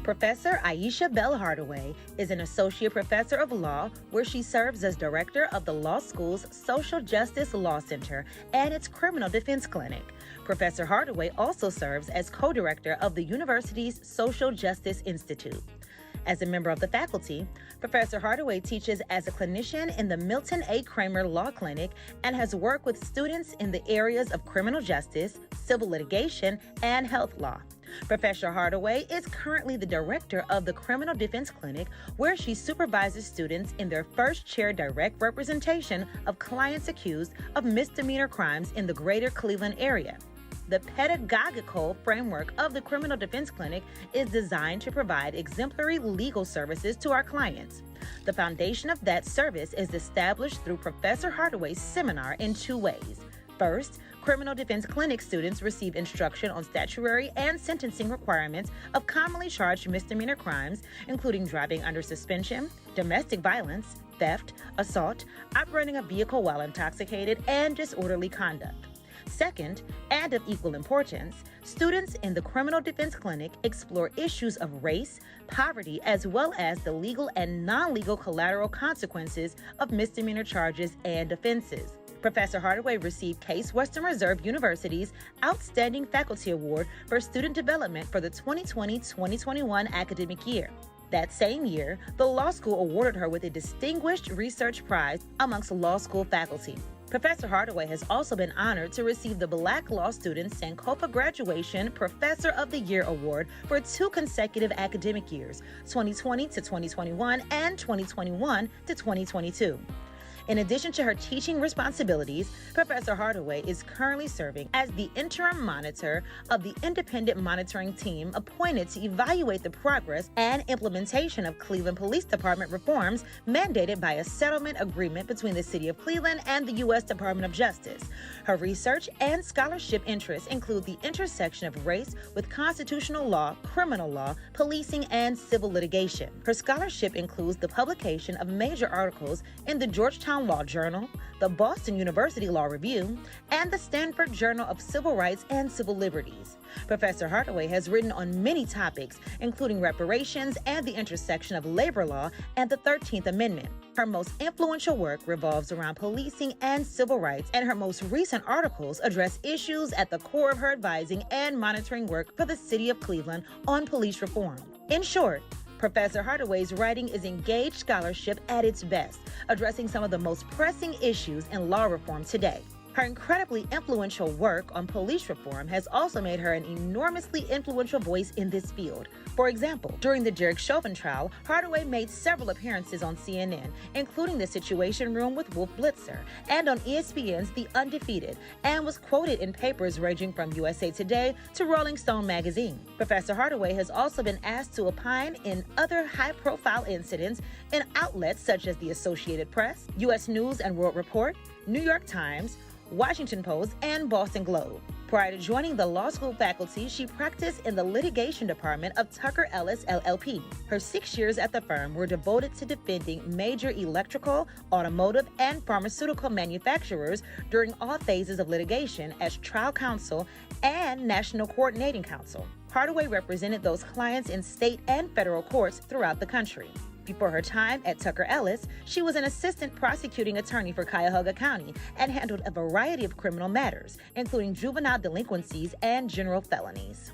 Professor Ayesha Hardaway is an associate professor of law where she serves as director of the law school's Social Justice Law Center and its Criminal Defense Clinic. Professor Hardaway also serves as co-director of the university's Social Justice Institute. As a member of the faculty, Professor Hardaway teaches as a clinician in the Milton A. Kramer Law Clinic and has worked with students in the areas of criminal justice, civil litigation, and health law. Professor Hardaway is currently the director of the Criminal Defense Clinic, where she supervises students in their first chair direct representation of clients accused of misdemeanor crimes in the greater Cleveland area. The pedagogical framework of the Criminal Defense Clinic is designed to provide exemplary legal services to our clients. The foundation of that service is established through Professor Hardaway's seminar in two ways. First, Criminal Defense Clinic students receive instruction on statutory and sentencing requirements of commonly charged misdemeanor crimes, including driving under suspension, domestic violence, theft, assault, operating a vehicle while intoxicated, and disorderly conduct. Second, and of equal importance, students in the Criminal Defense Clinic explore issues of race, poverty, as well as the legal and non-legal collateral consequences of misdemeanor charges and offenses. Professor Hardaway received Case Western Reserve University's Outstanding Faculty Award for Student Development for the 2020-2021 academic year. That same year, the law school awarded her with a Distinguished Research Prize amongst law school faculty. Professor Hardaway has also been honored to receive the Black Law Student Sankofa Graduation Professor of the Year Award for 2 consecutive academic years, 2020 to 2021 and 2021 to 2022. In addition to her teaching responsibilities, Professor Hardaway is currently serving as the interim monitor of the independent monitoring team appointed to evaluate the progress and implementation of Cleveland Police Department reforms mandated by a settlement agreement between the City of Cleveland and the U.S. Department of Justice. Her research and scholarship interests include the intersection of race with constitutional law, criminal law, policing, and civil litigation. Her scholarship includes the publication of major articles in the Georgetown Law Journal, the Boston University Law Review, and the Stanford Journal of Civil Rights and Civil Liberties. Professor Hardaway has written on many topics, including reparations and the intersection of labor law and the 13th Amendment. Her most influential work revolves around policing and civil rights, and her most recent articles address issues at the core of her advising and monitoring work for the City of Cleveland on police reform. In short, Professor Hardaway's writing is engaged scholarship at its best, addressing some of the most pressing issues in law reform today. Her incredibly influential work on police reform has also made her an enormously influential voice in this field. For example, during the Derek Chauvin trial, Hardaway made several appearances on CNN, including The Situation Room with Wolf Blitzer, and on ESPN's The Undefeated, and was quoted in papers ranging from USA Today to Rolling Stone magazine. Professor Hardaway has also been asked to opine in other high-profile incidents in outlets such as the Associated Press, U.S. News and World Report, New York Times, Washington Post, and Boston Globe. Prior to joining the law school faculty, she practiced in the litigation department of Tucker Ellis LLP. Her 6 years at the firm were devoted to defending major electrical, automotive, and pharmaceutical manufacturers during all phases of litigation as trial counsel and national coordinating counsel. Hardaway represented those clients in state and federal courts throughout the country. Before her time at Tucker Ellis, she was an assistant prosecuting attorney for Cuyahoga County and handled a variety of criminal matters, including juvenile delinquencies and general felonies.